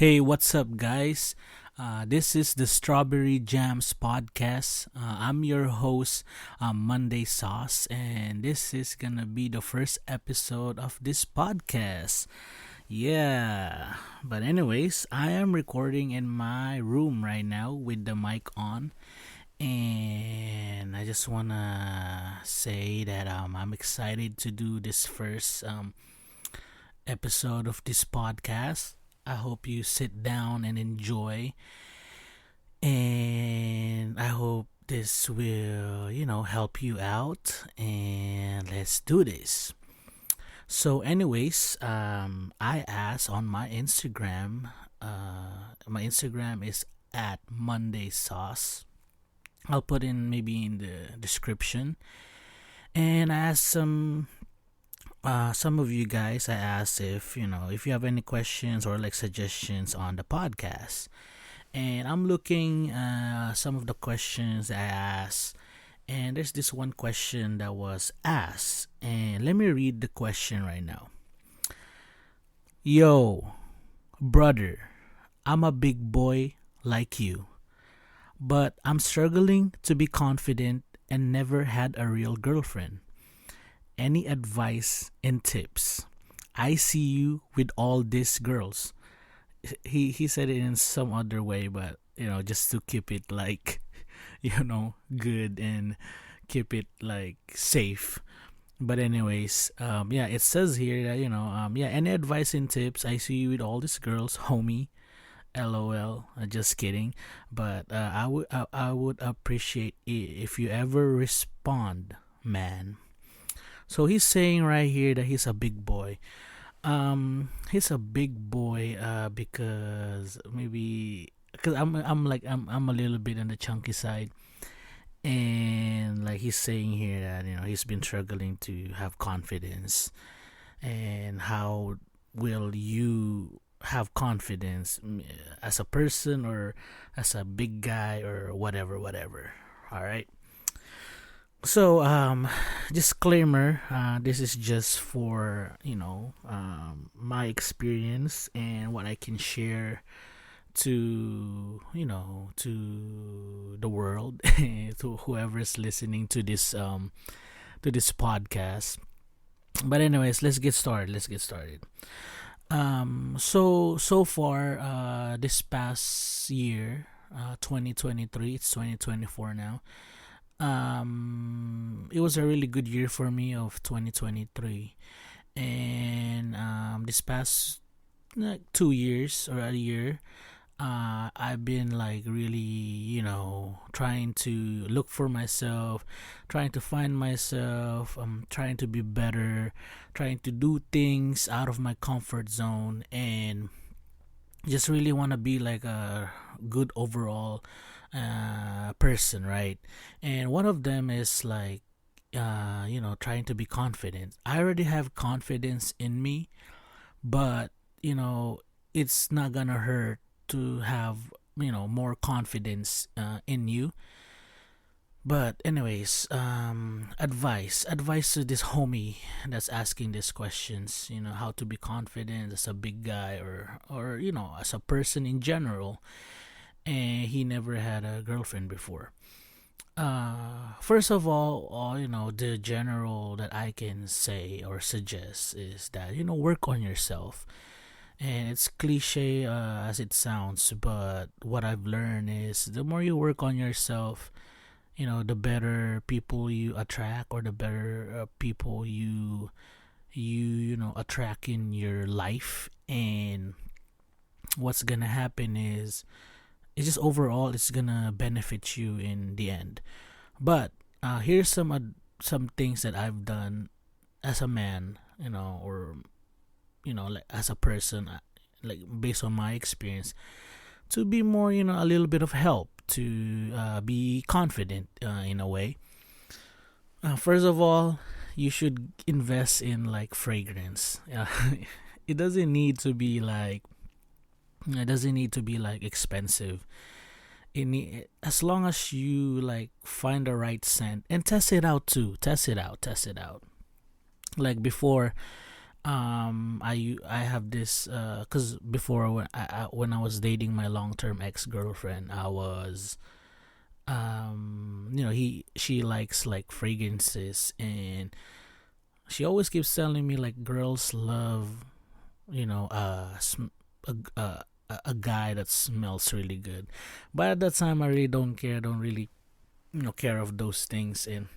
Hey, what's up, guys? This is the Strawberry Jams podcast. I'm your host, Monday Sauce, and this is gonna be the first episode of this podcast. Yeah, but anyways, I am recording in my room right now with the mic on, and I just wanna say that I'm excited to do this first episode of this podcast. I hope you sit down and enjoy, and I hope this will, help you out. And let's do this. So, anyways, I asked on my Instagram. My Instagram is at Monday Sauce. I'll put in maybe in the description. And I asked some of you guys, I asked if you have any questions or like suggestions on the podcast. And I'm looking some of the questions I asked, and there's this one question that was asked, and let me read the question right now. Yo, brother, I'm a big boy like you, but I'm struggling to be confident and never had a real girlfriend. Any advice and tips? I see you with all these girls. He said it in some other way, but just to keep it like good and keep it like safe. But anyways, yeah, it says here that yeah, any advice and tips? I see you with all these girls, homie. LOL. Just kidding. But I would appreciate it if you ever respond, man. So he's saying right here that he's a big boy. He's a big boy because maybe because I'm a little bit on the chunky side, and like he's saying here that he's been struggling to have confidence, and how will you have confidence as a person or as a big guy or whatever. All right. So, disclaimer, this is just for, my experience and what I can share to the world, to whoever's listening to this podcast. But anyways, let's get started. So far, this past year, 2023, it's 2024 now. It was a really good year for me of 2023, and this past like 2 years or a year, I've been like really trying to look for myself, trying to find myself, trying to be better, trying to do things out of my comfort zone, and just really want to be like a good overall person, right? And one of them is like, trying to be confident. I already have confidence in me, but it's not gonna hurt to have more confidence in you. But anyways, advice to this homie that's asking these questions. How to be confident as a big guy or as a person in general, and he never had a girlfriend before. First of all, the general that I can say or suggest is that work on yourself. And it's cliche as it sounds, but what I've learned is the more you work on yourself, the better people you attract, or the better people you attract in your life. And what's gonna happen is it's just overall it's gonna benefit you in the end. But here's some things that I've done as a man, or like as a person, like based on my experience, to be more, a little bit of help to be confident in a way. First of all, you should invest in like fragrance. It doesn't need to be like expensive. As long as you like find the right scent and test it out too. Test it out. Like before, I have this cuz before when I was dating my long-term ex-girlfriend, I was he she likes like fragrances, and she always keeps telling me like girls love, you know, a, a guy that smells really good. But at that time I really don't care, don't really, care of those things, and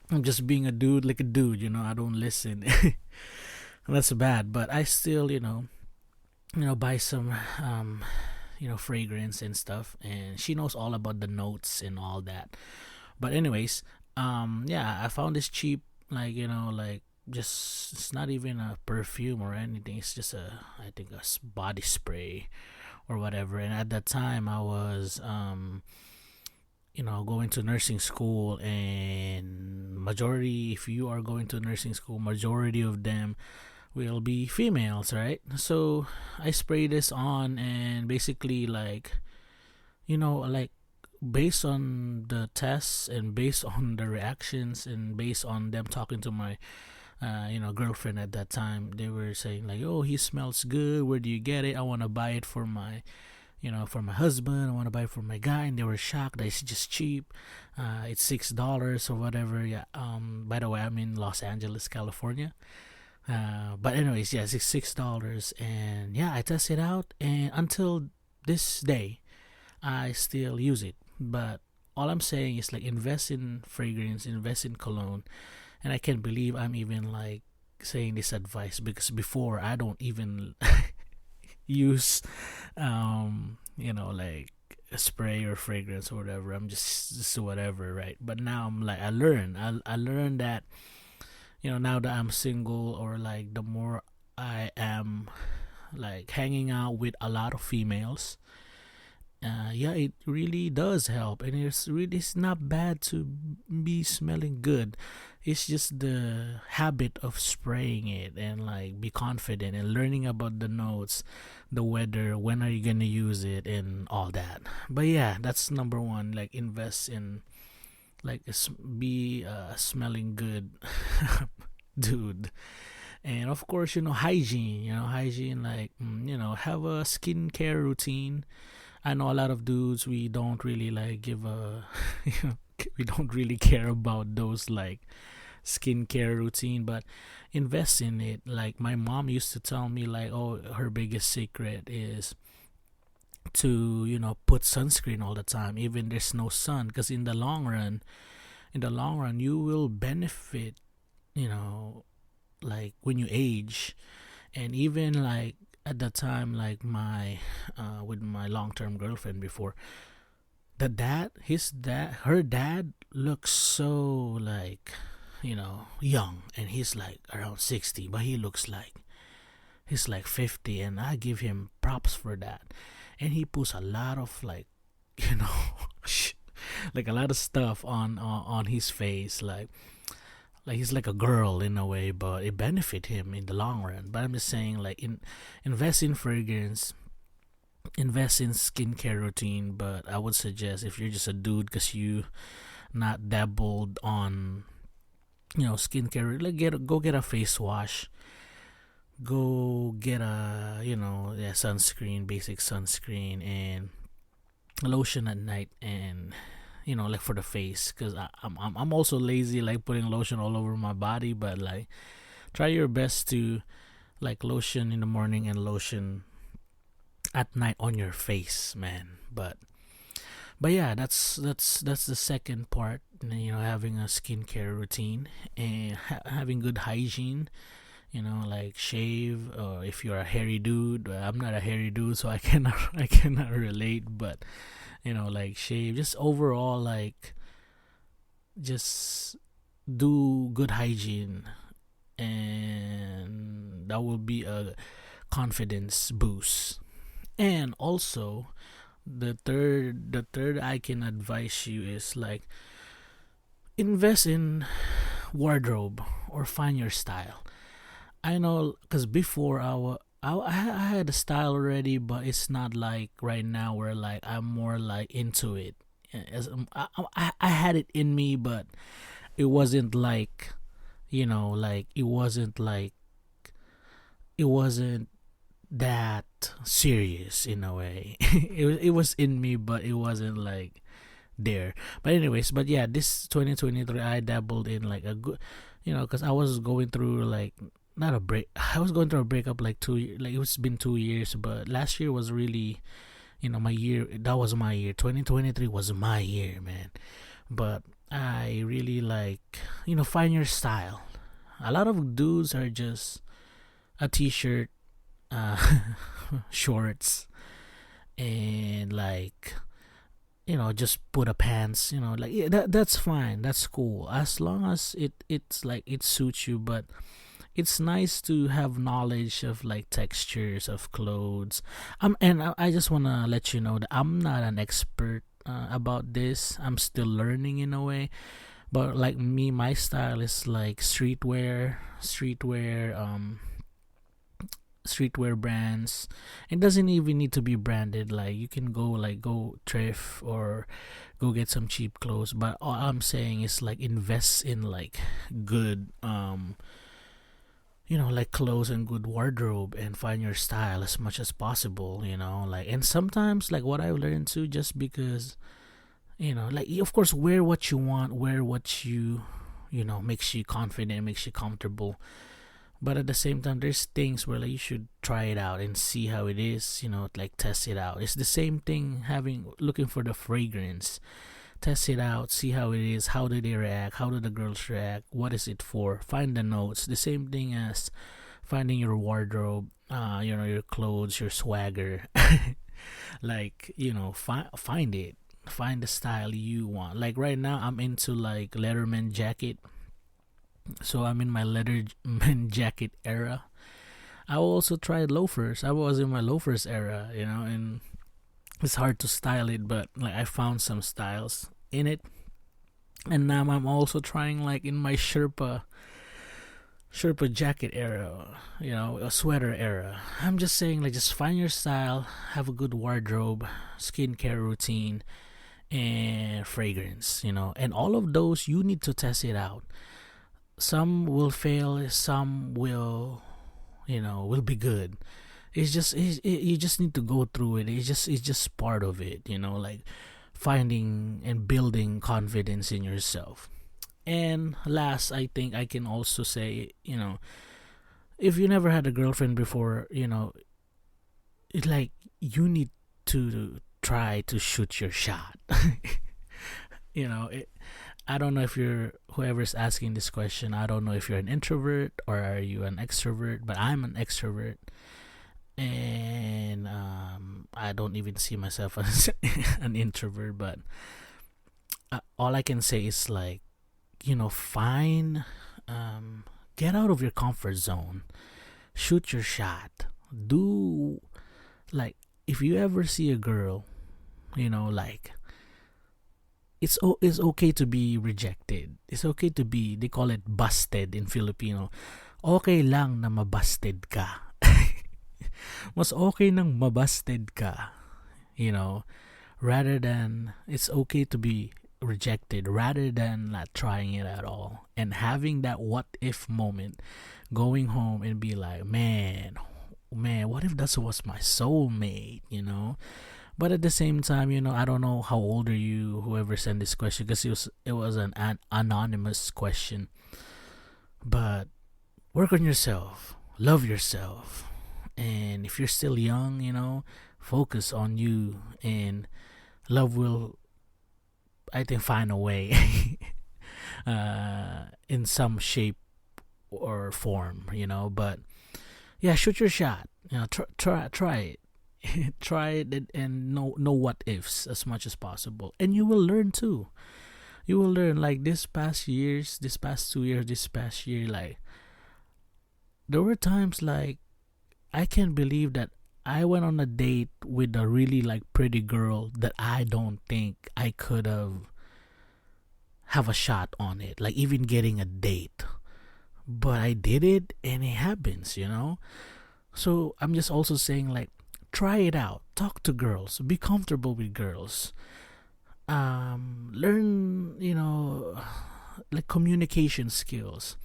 I'm just being a dude, like a dude, I don't listen. That's bad, but I still, buy some fragrance and stuff, and she knows all about the notes and all that. But anyways, yeah, I found this cheap, like, like, just, it's not even a perfume or anything. It's just I think body spray or whatever. And at that time I was going to nursing school, and majority, if you are going to nursing school, majority of them will be females, right? So I spray this on, and basically, like, like, based on the tests and based on the reactions and based on them talking to my girlfriend at that time, they were saying like, oh, he smells good, where do you get it? I want to buy it for my for my husband, I want to buy it for my guy. And they were shocked that it's just cheap. It's $6 or whatever. Yeah. By the way, I'm in Los Angeles, California. But anyways, yes, it's $6, and yeah, I tested it out, and until this day, I still use it. But all I'm saying is, like, invest in fragrance, invest in cologne, and I can't believe I'm even like saying this advice, because before I don't even use, like a spray or fragrance or whatever. I'm just whatever, right? But now I'm like, I learned that, now that I'm single, or like the more I am like hanging out with a lot of females, yeah, it really does help, and it's not bad to be smelling good. It's just the habit of spraying it, and like be confident and learning about the notes, the weather, when are you gonna use it, and all that. But yeah, that's number one. Like, invest in, like, be smelling good dude. And of course, hygiene, like, have a skincare routine. I know a lot of dudes, we don't really like give a we don't really care about those, like, skincare routine, but invest in it. Like, my mom used to tell me, like, oh, her biggest secret is to, put sunscreen all the time, even there's no sun, because in the long run you will benefit, like, when you age. And even, like, at the time, like, my with my long-term girlfriend before, her dad looks so, like, young, and he's like around 60, but he looks like he's like 50, and I give him props for that. And he puts a lot of, like, you know like, a lot of stuff on his face, like he's like a girl in a way, but it benefit him in the long run. But I'm just saying, like, invest in fragrance, invest in skincare routine. But I would suggest, if you're just a dude, because you not dabbled on, skincare, like, go get a face wash, go get a, sunscreen, basic sunscreen, and lotion at night, and, like, for the face, because I'm also lazy, like, putting lotion all over my body. But, like, try your best to, like, lotion in the morning and lotion at night on your face, man. But yeah, that's the second part, having a skincare routine, and having good hygiene, like, shave. Or if you're a hairy dude, I'm not a hairy dude, so I cannot I cannot relate. But, like, shave, just overall, like, just do good hygiene, and that will be a confidence boost. And also, the third I can advise you is, like, invest in wardrobe, or find your style. I know, because before I had a style already, but it's not like right now, where, like, I'm more, like, into it. I had it in me, but it wasn't like, like, it wasn't like it wasn't that serious in a way. It was in me, but it wasn't like there. But anyways, but yeah, this 2023 I dabbled in like a good, because I was going through like not a break. I was going through a breakup like like it's been 2 years, but last year was really, my year. That was my year. 2023 was my year, man. But I really like, find your style. A lot of dudes are just a t-shirt, uh, shorts, and like, just put a pants, like, yeah, that's fine, that's cool, as long as it's like it suits you. But it's nice to have knowledge of like textures of clothes. And I just want to let you know that I'm not an expert about this. I'm still learning in a way. But like me, my style is like streetwear brands. It doesn't even need to be branded. Like you can go thrift or go get some cheap clothes. But all I'm saying is like invest in like good like clothes and good wardrobe, and find your style as much as possible. Like, and sometimes like what I learned too, just because like, of course, wear what you want, wear what makes you confident, makes you comfortable. But at the same time, there's things where like you should try it out and see how it is, like test it out. It's the same thing looking for the fragrance. Test it out, see how it is, how do they react, how do the girls react, what is it for? Find the notes. The same thing as finding your wardrobe, your clothes, your swagger. Like, find it. Find the style you want. Like right now I'm into like Letterman jacket. So I'm in my Letterman jacket era. I also tried loafers. I was in my loafers era, and it's hard to style it, but like I found some styles in it. And now I'm also trying like in my Sherpa jacket era, a sweater era. I'm just saying, like, just find your style, have a good wardrobe, skincare routine, and fragrance, and all of those you need to test it out. Some will fail, some will be good. You just need to go through it. It's just part of it, like finding and building confidence in yourself. And last, I think I can also say, if you never had a girlfriend before, it's like you need to try to shoot your shot. I don't know if you're whoever's asking this question. I don't know if you're an introvert or are you an extrovert, but I'm an extrovert, and I don't even see myself as an introvert. But all I can say is like, find, get out of your comfort zone, shoot your shot, do like if you ever see a girl, like it's okay to be rejected. It's okay to be, they call it busted in Filipino. Okay lang na mabusted ka. Mas okay nang mabusted ka, rather than, it's okay to be rejected rather than not trying it at all and having that what if moment, going home and be like, man, what if that was my soulmate. But at the same time, I don't know how old are you, whoever sent this question, because it was an anonymous question. But work on yourself, love yourself, and if you're still young, focus on you, and love will, I think, find a way in some shape or form, But yeah, shoot your shot. Try it. Try it and know what ifs as much as possible, and you will learn too. You will learn, like this past 2 years, this past year, like there were times like I can't believe that I went on a date with a really like pretty girl that I don't think I could have a shot on it, like even getting a date. But I did it, and it happens. So I'm just also saying, like, try it out, talk to girls, be comfortable with girls, learn like communication skills,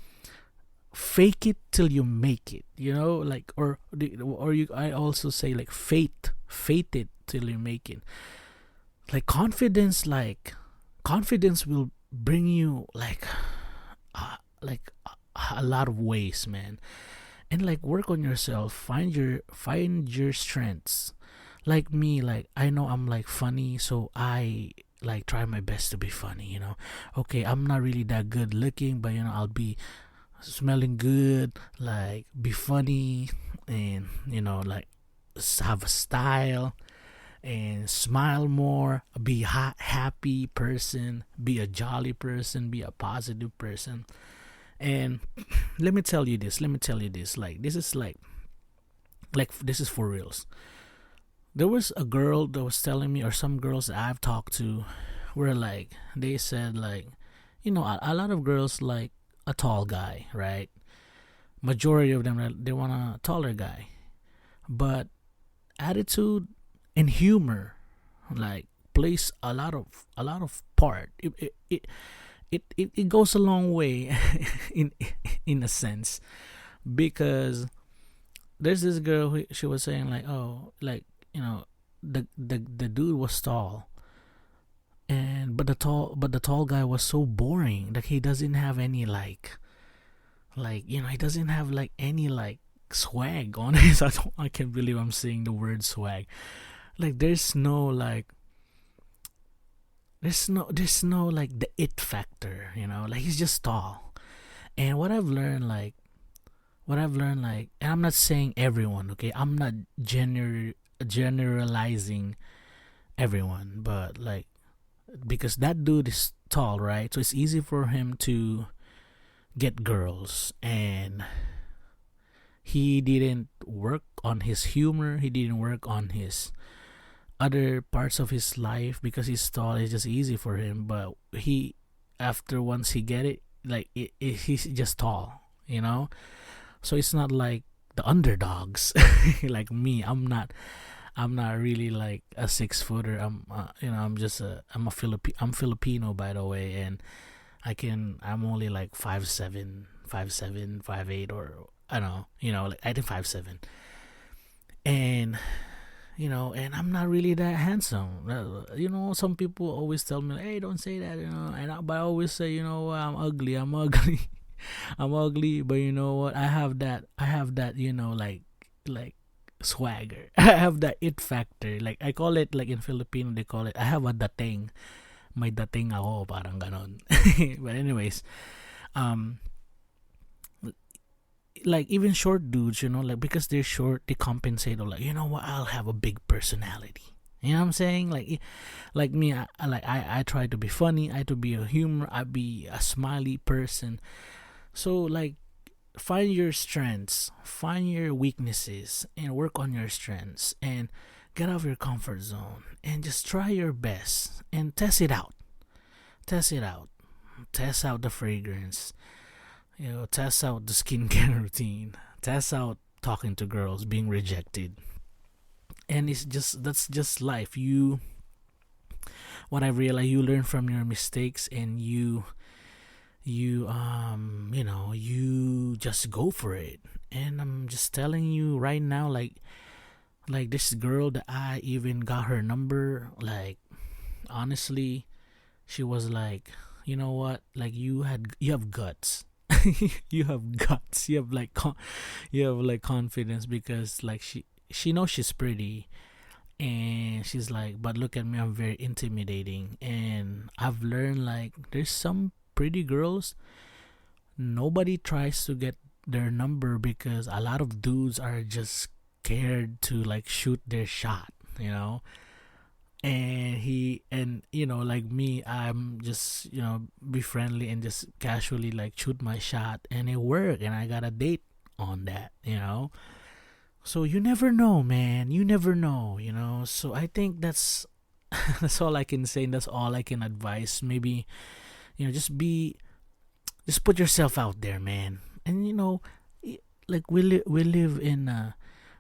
fake it till you make it, like, or you I also say like fate it till you make it. Like confidence will bring you like a lot of ways, man. And like work on yourself, find your strengths. Like me, like I know I'm like funny, so I like try my best to be funny. Okay, I'm not really that good looking, but I'll be smelling good, like be funny, and like have a style and smile more, be a happy person, be a jolly person, be a positive person. And let me tell you this, like this is like this is for reals. There was a girl that was telling me, or some girls that I've talked to, where like they said like, a lot of girls like a tall guy, right? Majority of them, they want a taller guy, but attitude and humor like plays a lot of part. It goes a long way in in a sense, because there's this girl who she was saying like, oh, like, the dude was tall, and but the tall guy was so boring. Like he doesn't have any he doesn't have like any like swag on his. I can't believe I'm saying the word swag. Like there's no like the it factor, like he's just tall. And what I've learned, and I'm not saying everyone, okay, I'm not generalizing everyone, but like, because that dude is tall, right? So it's easy for him to get girls, and he didn't work on his humor, he didn't work on his other parts of his life. Because he's tall, it's just easy for him. But he, after once he get it, like he's just tall, so it's not like the underdogs. Like me, I'm not really like a 6 footer. I'm Filipino, by the way. And I'm only like 5'7", 5'7", 5'8", or I don't know, like I think 5'7". And and I'm not really that handsome. Some people always tell me, hey, don't say that, but I always say, I'm ugly, I'm ugly. But you know what, I have that like swagger. I have that it factor. Like I call it, like in Filipino they call it, I have a dating. May dating ako, parang ganon. But anyways, um like even short dudes, like because they're short, they compensate. Or like, what, I'll have a big personality. You know what I'm saying? Like me, I try to be funny, I to be a humor, I be a smiley person. So like, find your strengths, find your weaknesses, and work on your strengths, and get out of your comfort zone, and just try your best and test it out. Test it out. Test out the fragrance. Test out the skincare routine. Test out talking to girls, being rejected. And that's just life. What I realized, you learn from your mistakes, and you just go for it. And I'm just telling you right now, like this girl that I even got her number, like honestly, she was like, you know what, like you have guts. You have guts, you have like confidence. Because like she knows she's pretty, and she's like, but look at me, I'm very intimidating. And I've learned, like, there's some pretty girls, nobody tries to get their number, because a lot of dudes are just scared to like shoot their shot. And like me, I'm just be friendly and just casually like shoot my shot, and it worked, and I got a date on that. So you never know, man, you never know. So I think that's that's all I can say, and that's all I can advise. Maybe just put yourself out there, man. And like we live in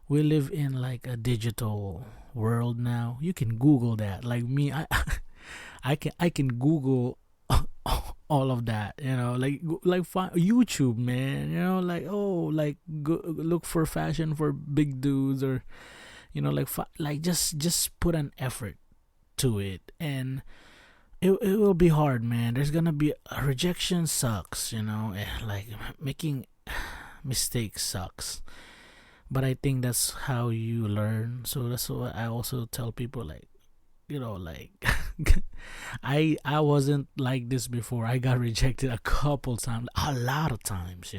like a digital world now. You can Google that. Like me, I can Google all of that, like YouTube, man, like, oh, like go, look for fashion for big dudes, or like like just put an effort to it, and it will be hard, man. There's gonna be rejection sucks, and like making mistakes sucks, but I think that's how you learn. So that's what I also tell people, like, like I wasn't like this before. I got rejected a couple times, a lot of times.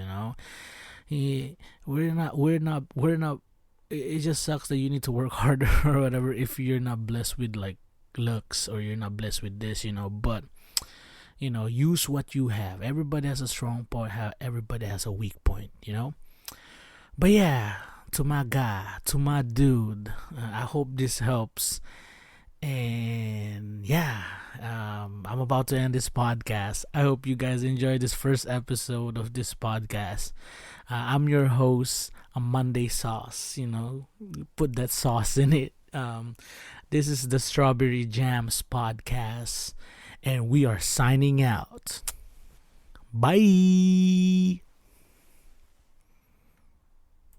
We're not. It just sucks that you need to work harder or whatever if you're not blessed with like looks, or you're not blessed with this. But use what you have. Everybody has a strong point. Everybody has a weak point. But yeah, to my guy, to my dude, I hope this helps. And yeah, I'm about to end this podcast. I hope you guys enjoyed this first episode of this podcast. I'm your host, a Monday Sauce. Put that sauce in it. This is the Strawberry Jams podcast, and we are signing out. Bye.